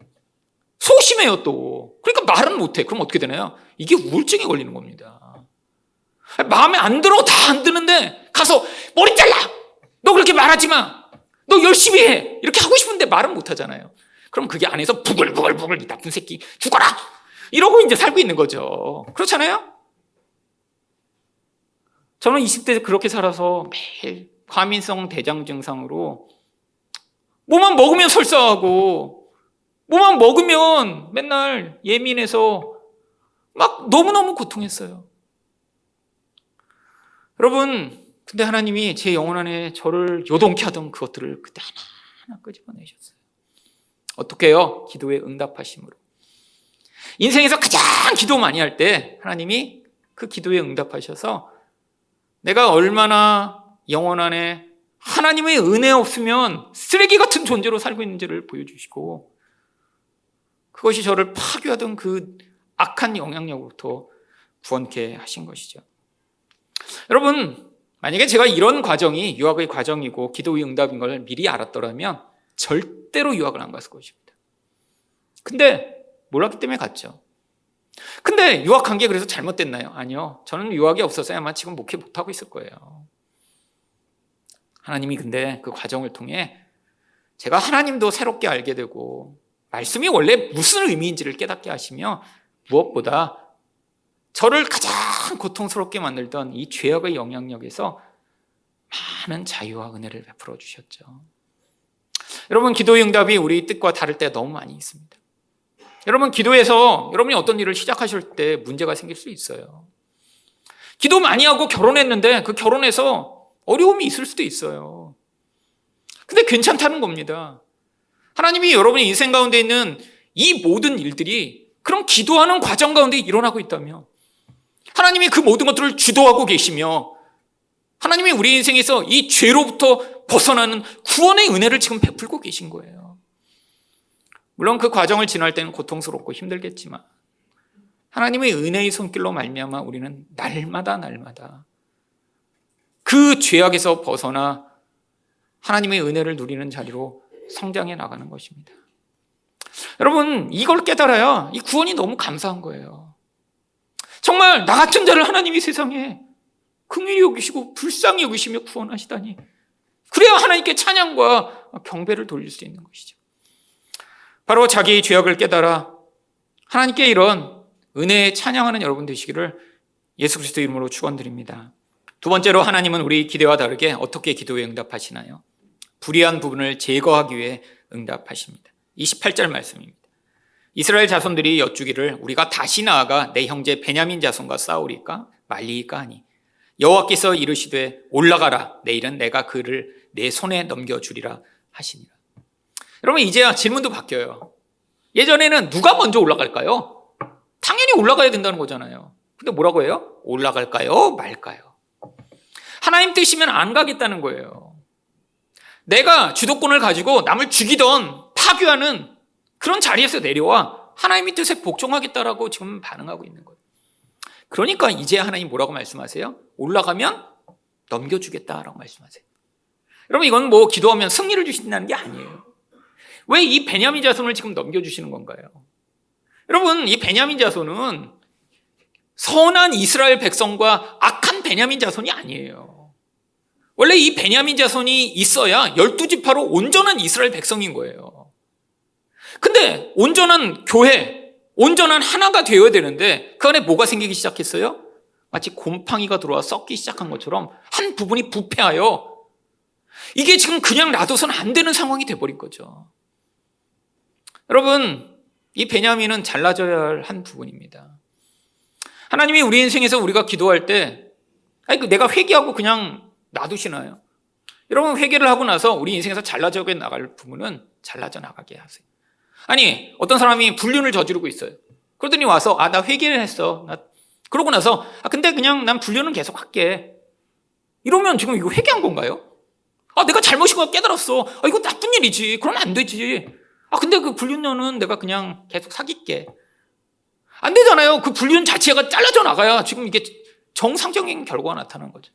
소심해요 또. 그러니까 말은 못해. 그럼 어떻게 되나요? 이게 우울증에 걸리는 겁니다. 마음에 안 들어 다 안 드는데 가서 머리 잘라. 너 그렇게 말하지 마. 너 열심히 해. 이렇게 하고 싶은데 말은 못 하잖아요. 그럼 그게 안에서 부글부글 이 나쁜 새끼 죽어라. 이러고 이제 살고 있는 거죠. 그렇잖아요? 저는 20대 그렇게 살아서 매일 과민성 대장 증상으로 뭐만 먹으면 설사하고 뭐만 먹으면 맨날 예민해서 막 너무너무 고통했어요. 여러분 근데 하나님이 제 영혼 안에 저를 요동케 하던 그것들을 그때 하나하나 끄집어내셨어요. 어떻게 해요? 기도에 응답하심으로. 인생에서 가장 기도 많이 할 때 하나님이 그 기도에 응답하셔서 내가 얼마나 영혼 안에 하나님의 은혜 없으면 쓰레기 같은 존재로 살고 있는지를 보여주시고 그것이 저를 파괴하던 그 악한 영향력으로부터 구원케 하신 것이죠. 여러분 만약에 제가 이런 과정이 유학의 과정이고 기도의 응답인 걸 미리 알았더라면 절대로 유학을 안 갔을 것입니다. 근데 몰랐기 때문에 갔죠. 근데 유학 간 게 그래서 잘못됐나요? 아니요. 저는 유학이 없어서 아마 지금 목회 못하고 있을 거예요. 하나님이 근데 그 과정을 통해 제가 하나님도 새롭게 알게 되고 말씀이 원래 무슨 의미인지를 깨닫게 하시며 무엇보다 저를 가장 고통스럽게 만들던 이 죄악의 영향력에서 많은 자유와 은혜를 베풀어 주셨죠. 여러분 기도의 응답이 우리 뜻과 다를 때가 너무 많이 있습니다. 여러분 기도에서 여러분이 어떤 일을 시작하실 때 문제가 생길 수 있어요. 기도 많이 하고 결혼했는데 그 결혼에서 어려움이 있을 수도 있어요. 근데 괜찮다는 겁니다. 하나님이 여러분의 인생 가운데 있는 이 모든 일들이 그런 기도하는 과정 가운데 일어나고 있다며 하나님이 그 모든 것들을 주도하고 계시며 하나님이 우리 인생에서 이 죄로부터 벗어나는 구원의 은혜를 지금 베풀고 계신 거예요. 물론 그 과정을 지날 때는 고통스럽고 힘들겠지만 하나님의 은혜의 손길로 말미암아 우리는 날마다 그 죄악에서 벗어나 하나님의 은혜를 누리는 자리로 성장해 나가는 것입니다. 여러분, 이걸 깨달아야 이 구원이 너무 감사한 거예요. 정말 나 같은 자를 하나님이 세상에 긍휼히 여기시고 불쌍히 여기시며 구원하시다니, 그래야 하나님께 찬양과 경배를 돌릴 수 있는 것이죠. 바로 자기의 죄악을 깨달아 하나님께 이런 은혜에 찬양하는 여러분 되시기를 예수 그리스도 이름으로 축원드립니다. 두 번째로, 하나님은 우리 기대와 다르게 어떻게 기도에 응답하시나요? 불의한 부분을 제거하기 위해 응답하십니다. 28절 말씀입니다. 이스라엘 자손들이 여쭈기를 우리가 다시 나아가 내 형제 베냐민 자손과 싸우리까 말리이까 하니 여호와께서 이르시되 올라가라, 내일은 내가 그를 내 손에 넘겨주리라 하시니라. 여러분, 이제야 질문도 바뀌어요. 예전에는 누가 먼저 올라갈까요? 당연히 올라가야 된다는 거잖아요. 근데 뭐라고 해요? 올라갈까요? 말까요? 하나님 뜻이면 안 가겠다는 거예요. 내가 주도권을 가지고 남을 죽이던 파괴하는 그런 자리에서 내려와 하나님의 뜻에 복종하겠다라고 지금 반응하고 있는 거예요. 그러니까 이제 하나님 뭐라고 말씀하세요? 올라가면 넘겨주겠다라고 말씀하세요. 여러분, 이건 뭐 기도하면 승리를 주신다는 게 아니에요. 왜 이 베냐민 자손을 지금 넘겨주시는 건가요? 여러분, 이 베냐민 자손은 선한 이스라엘 백성과 악한 베냐민 자손이 아니에요. 원래 이 베냐민 자손이 있어야 12지파로 온전한 이스라엘 백성인 거예요. 근데 온전한 교회, 온전한 하나가 되어야 되는데 그 안에 뭐가 생기기 시작했어요? 마치 곰팡이가 들어와 썩기 시작한 것처럼 한 부분이 부패하여 이게 지금 그냥 놔둬서는 안 되는 상황이 돼버린 거죠. 여러분, 이 베냐민은 잘라져야 할 한 부분입니다. 하나님이 우리 인생에서 우리가 기도할 때 내가 회개하고 그냥 놔두시나요? 여러분, 회개를 하고 나서 우리 인생에서 잘라져 나갈 부분은 잘라져 나가게 하세요. 아니, 어떤 사람이 불륜을 저지르고 있어요. 그러더니 와서 나 회개를 했어. 그러고 나서 근데 그냥 난 불륜은 계속 할게. 이러면 지금 이거 회개한 건가요? 내가 잘못인 거 깨달았어. 이거 나쁜 일이지. 그러면 안 되지. 근데 그 불륜녀는 내가 그냥 계속 사귈게. 안 되잖아요. 그 불륜 자체가 잘라져 나가야 지금 이게 정상적인 결과가 나타나는 거죠.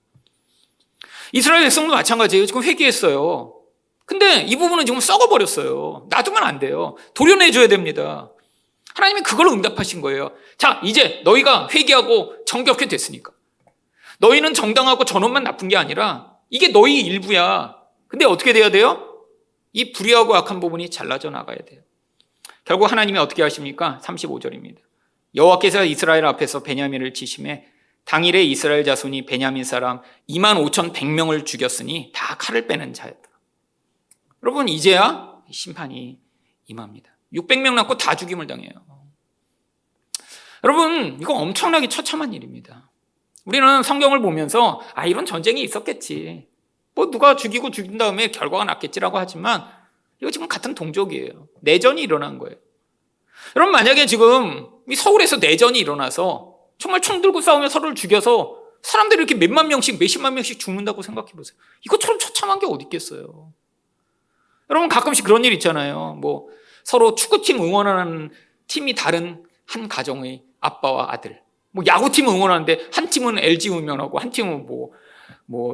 이스라엘 백성도 마찬가지예요. 지금 회개했어요. 근데 이 부분은 지금 썩어버렸어요. 놔두면 안 돼요. 도려내줘야 됩니다. 하나님이 그걸 응답하신 거예요. 자, 이제 너희가 회개하고 정결케 됐으니까. 너희는 정당하고 전원만 나쁜 게 아니라 이게 너희 일부야. 근데 어떻게 돼야 돼요? 이 불의하고 악한 부분이 잘라져 나가야 돼요. 결국 하나님이 어떻게 하십니까? 35절입니다. 여호와께서 이스라엘 앞에서 베냐민을 치심해 당일에 이스라엘 자손이 베냐민 사람 25,100명을 죽였으니 다 칼을 빼는 자였다. 여러분, 이제야 심판이 임합니다. 600명 남고 다 죽임을 당해요. 여러분, 이거 엄청나게 처참한 일입니다. 우리는 성경을 보면서 이런 전쟁이 있었겠지, 누가 죽이고 죽인 다음에 결과가 났겠지라고 하지만 이거 지금 같은 동족이에요. 내전이 일어난 거예요. 여러분, 만약에 지금 이 서울에서 내전이 일어나서 정말 총 들고 싸우며 서로를 죽여서 사람들이 이렇게 몇만 명씩 몇십만 명씩 죽는다고 생각해 보세요. 이것처럼 처참한 게 어디 있겠어요. 여러분, 가끔씩 그런 일 있잖아요. 서로 축구팀 응원하는 팀이 다른 한 가정의 아빠와 아들, 야구팀 응원하는데 한 팀은 LG 응원하고 한 팀은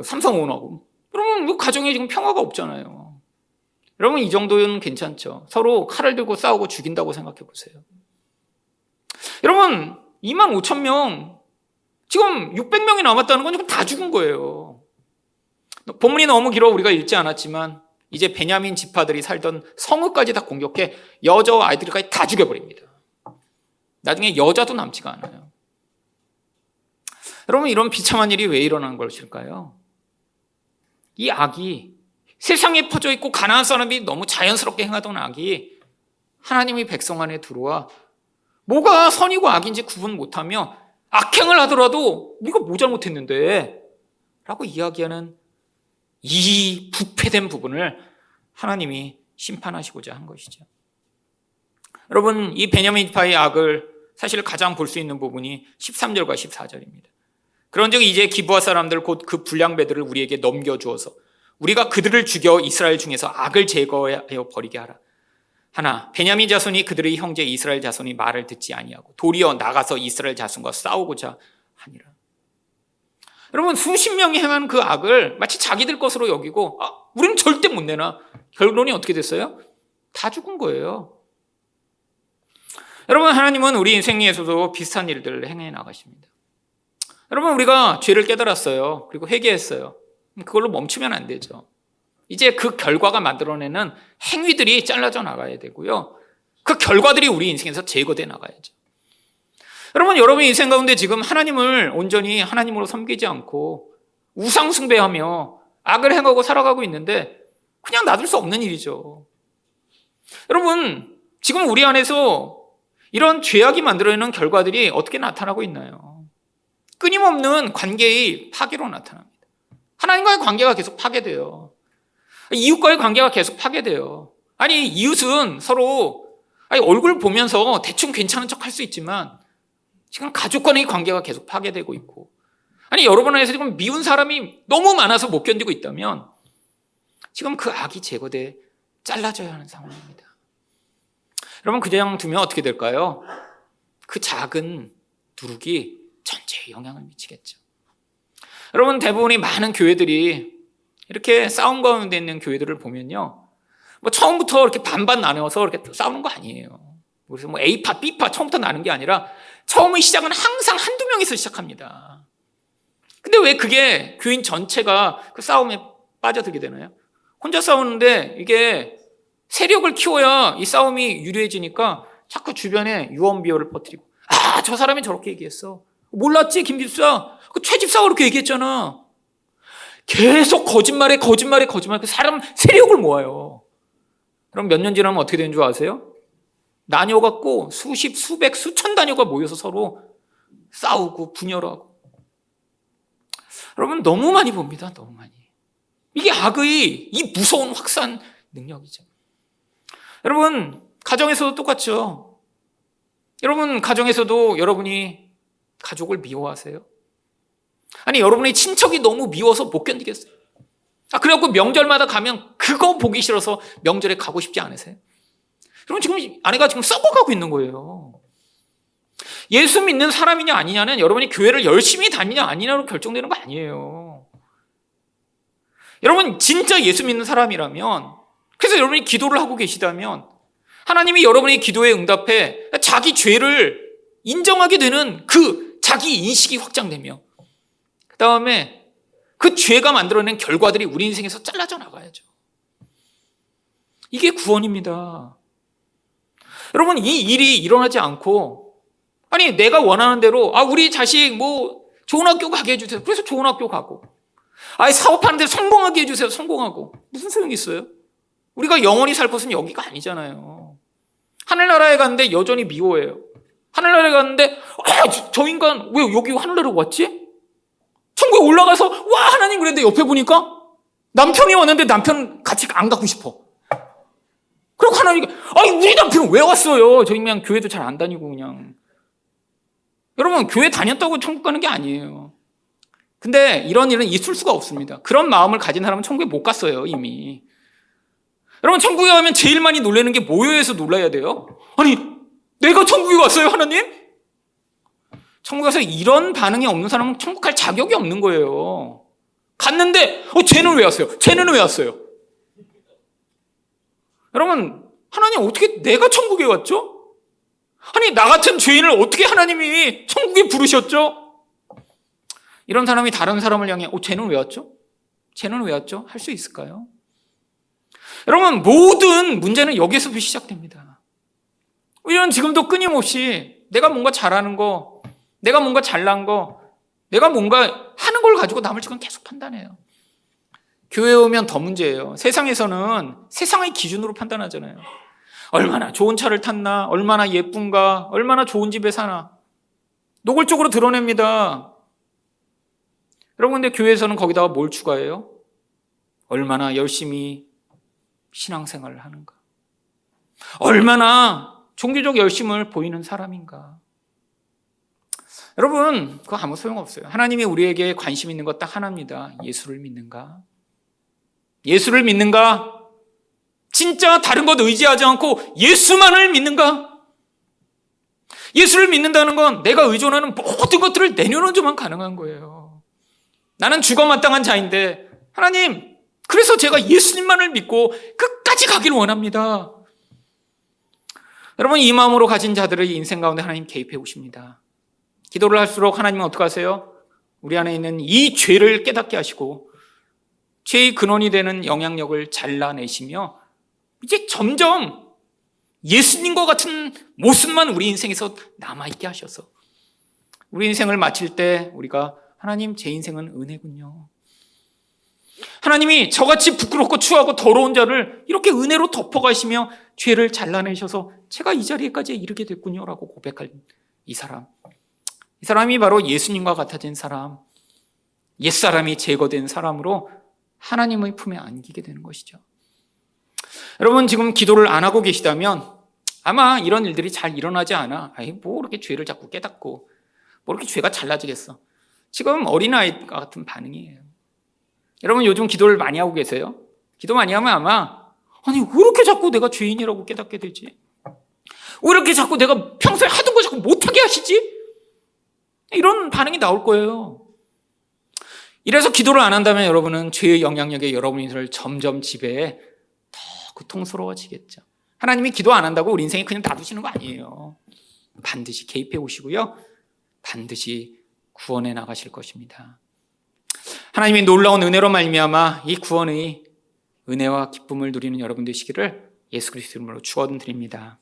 삼성 응원하고. 여러분, 이 가정에 지금 평화가 없잖아요. 여러분, 이 정도는 괜찮죠. 서로 칼을 들고 싸우고 죽인다고 생각해 보세요. 여러분, 25,000명, 지금 600명이 남았다는 건 지금 다 죽은 거예요. 본문이 너무 길어 우리가 읽지 않았지만 이제 베냐민 지파들이 살던 성읍까지 다 공격해 여자와 아이들까지 다 죽여버립니다. 나중에 여자도 남지가 않아요. 여러분, 이런 비참한 일이 왜 일어나는 것일까요? 이 악이, 세상에 퍼져 있고 가나안 사람이 너무 자연스럽게 행하던 악이 하나님의 백성 안에 들어와 뭐가 선이고 악인지 구분 못하며 악행을 하더라도 네가 뭐 잘못했는데 라고 이야기하는 이 부패된 부분을 하나님이 심판하시고자 한 것이죠. 여러분, 이 베냐민 지파의 악을 사실 가장 볼 수 있는 부분이 13절과 14절입니다. 그런즉 이제 기브아 사람들 곧 그 불량배들을 우리에게 넘겨주어서 우리가 그들을 죽여 이스라엘 중에서 악을 제거하여 버리게 하라. 하나, 베냐민 자손이 그들의 형제 이스라엘 자손이 말을 듣지 아니하고 도리어 나가서 이스라엘 자손과 싸우고자 하니라. 여러분, 수십 명이 행한 그 악을 마치 자기들 것으로 여기고 우리는 절대 못 내나. 결론이 어떻게 됐어요? 다 죽은 거예요. 여러분, 하나님은 우리 인생에서도 비슷한 일들을 행해 나가십니다. 여러분, 우리가 죄를 깨달았어요. 그리고 회개했어요. 그걸로 멈추면 안 되죠. 이제 그 결과가 만들어내는 행위들이 잘라져 나가야 되고요. 그 결과들이 우리 인생에서 제거돼 나가야죠. 여러분, 여러분 인생 가운데 지금 하나님을 온전히 하나님으로 섬기지 않고 우상 숭배하며 악을 행하고 살아가고 있는데 그냥 놔둘 수 없는 일이죠. 여러분, 지금 우리 안에서 이런 죄악이 만들어내는 결과들이 어떻게 나타나고 있나요? 끊임없는 관계의 파괴로 나타납니다. 하나님과의 관계가 계속 파괴돼요. 이웃과의 관계가 계속 파괴돼요. 아니, 이웃은 서로 얼굴 보면서 대충 괜찮은 척 할 수 있지만 지금 가족 간의 관계가 계속 파괴되고 있고, 아니, 여러분 안에서 지금 미운 사람이 너무 많아서 못 견디고 있다면 지금 그 악이 제거돼 잘라져야 하는 상황입니다. 여러분, 그냥 두면 어떻게 될까요? 그 작은 누룩이 전체에 영향을 미치겠죠. 여러분, 대부분이 많은 교회들이 이렇게 싸움 가운데 있는 교회들을 보면요, 뭐 처음부터 이렇게 반반 나눠서 이렇게 싸우는 거 아니에요. 그래서 뭐 A파, B파 처음부터 나는 게 아니라 처음의 시작은 항상 한두 명에서 시작합니다. 근데 왜 그게 교인 전체가 그 싸움에 빠져들게 되나요? 혼자 싸우는데 이게 세력을 키워야 이 싸움이 유리해지니까 자꾸 주변에 유언비어를 퍼뜨리고, 저 사람이 저렇게 얘기했어. 몰랐지, 김 집사? 그 최 집사가 그렇게 얘기했잖아. 계속 거짓말에 그 사람 세력을 모아요. 그럼 몇 년 지나면 어떻게 되는 줄 아세요? 나뉘어갖고 수십, 수백, 수천 단위가 모여서 서로 싸우고 분열하고. 여러분, 너무 많이 봅니다. 너무 많이. 이게 악의 이 무서운 확산 능력이죠. 여러분, 가정에서도 똑같죠. 여러분, 가정에서도 여러분이 가족을 미워하세요? 아니, 여러분의 친척이 너무 미워서 못 견디겠어요. 그래갖고 명절마다 가면 그거 보기 싫어서 명절에 가고 싶지 않으세요? 여러분, 지금 아내가 지금 썩어가고 있는 거예요. 예수 믿는 사람이냐 아니냐는 여러분이 교회를 열심히 다니냐 아니냐로 결정되는 거 아니에요. 여러분, 진짜 예수 믿는 사람이라면, 그래서 여러분이 기도를 하고 계시다면 하나님이 여러분의 기도에 응답해 자기 죄를 인정하게 되는 그 자기 인식이 확장되며, 그 다음에 그 죄가 만들어낸 결과들이 우리 인생에서 잘라져 나가야죠. 이게 구원입니다. 여러분, 이 일이 일어나지 않고, 아니, 내가 원하는 대로 우리 자식 뭐 좋은 학교 가게 해주세요. 그래서 좋은 학교 가고, 사업하는데 성공하게 해주세요. 성공하고. 무슨 소용이 있어요? 우리가 영원히 살 곳은 여기가 아니잖아요. 하늘나라에 갔는데 여전히 미워해요. 하늘나라에 갔는데 저 인간 왜 여기 하늘나라로 왔지? 천국에 올라가서 와 하나님 그랬는데 옆에 보니까 남편이 왔는데 남편 같이 안 가고 싶어. 그리고 하나님이 우리 남편은 왜 왔어요? 저희 그냥 교회도 잘 안 다니고 그냥. 여러분, 교회 다녔다고 천국 가는 게 아니에요. 근데 이런 일은 있을 수가 없습니다. 그런 마음을 가진 사람은 천국에 못 갔어요, 이미. 여러분, 천국에 가면 제일 많이 놀라는 게 모여서 놀라야 돼요. 아니, 내가 천국에 왔어요, 하나님? 천국에 가서 이런 반응이 없는 사람은 천국 갈 자격이 없는 거예요. 갔는데 쟤는 왜 왔어요? 쟤는 왜 왔어요? 여러분, 하나님 어떻게 내가 천국에 왔죠? 아니, 나 같은 죄인을 어떻게 하나님이 천국에 부르셨죠? 이런 사람이 다른 사람을 향해 쟤는 왜 왔죠? 쟤는 왜 왔죠? 할 수 있을까요? 여러분, 모든 문제는 여기에서 시작됩니다. 우리는 지금도 끊임없이 내가 뭔가 잘하는 거, 내가 뭔가 잘난 거, 내가 뭔가 하는 걸 가지고 남을 지금 계속 판단해요. 교회에 오면 더 문제예요. 세상에서는 세상의 기준으로 판단하잖아요. 얼마나 좋은 차를 탔나, 얼마나 예쁜가, 얼마나 좋은 집에 사나 노골적으로 드러냅니다. 여러분, 근데 교회에서는 거기다가 뭘 추가해요? 얼마나 열심히 신앙생활을 하는가, 얼마나 종교적 열심을 보이는 사람인가. 여러분, 그거 아무 소용없어요. 하나님이 우리에게 관심 있는 것 딱 하나입니다. 예수를 믿는가? 예수를 믿는가? 진짜 다른 것 의지하지 않고 예수만을 믿는가? 예수를 믿는다는 건 내가 의존하는 모든 것들을 내려놓어야만 가능한 거예요. 나는 죽어마땅한 자인데 하나님, 그래서 제가 예수님만을 믿고 끝까지 가길 원합니다. 여러분, 이 마음으로 가진 자들의 인생 가운데 하나님 개입해 오십니다. 기도를 할수록 하나님은 어떻게 하세요? 우리 안에 있는 이 죄를 깨닫게 하시고 죄의 근원이 되는 영향력을 잘라내시며 이제 점점 예수님과 같은 모습만 우리 인생에서 남아있게 하셔서 우리 인생을 마칠 때 우리가 하나님, 제 인생은 은혜군요. 하나님이 저같이 부끄럽고 추하고 더러운 자를 이렇게 은혜로 덮어가시며 죄를 잘라내셔서 제가 이 자리에까지 이르게 됐군요 라고 고백할 이 사람. 이 사람이 바로 예수님과 같아진 사람, 옛사람이 제거된 사람으로 하나님의 품에 안기게 되는 것이죠. 여러분, 지금 기도를 안 하고 계시다면 아마 이런 일들이 잘 일어나지 않아. 뭐 이렇게 죄를 자꾸 깨닫고 뭐 이렇게 죄가 잘라지겠어. 지금 어린아이 같은 반응이에요. 여러분, 요즘 기도를 많이 하고 계세요? 기도 많이 하면 아마 아니 왜 이렇게 자꾸 내가 죄인이라고 깨닫게 되지? 왜 이렇게 자꾸 내가 평소에 하던 거 자꾸 못하게 하시지? 이런 반응이 나올 거예요. 이래서 기도를 안 한다면 여러분은 죄의 영향력에 여러분 인생을 점점 지배해 더 고통스러워지겠죠. 하나님이 기도 안 한다고 우리 인생에 그냥 놔두시는 거 아니에요. 반드시 개입해 오시고요. 반드시 구원해 나가실 것입니다. 하나님이 놀라운 은혜로 말미암아 이 구원의 은혜와 기쁨을 누리는 여러분 되시기를 예수 그리스도 이름으로 축원드립니다.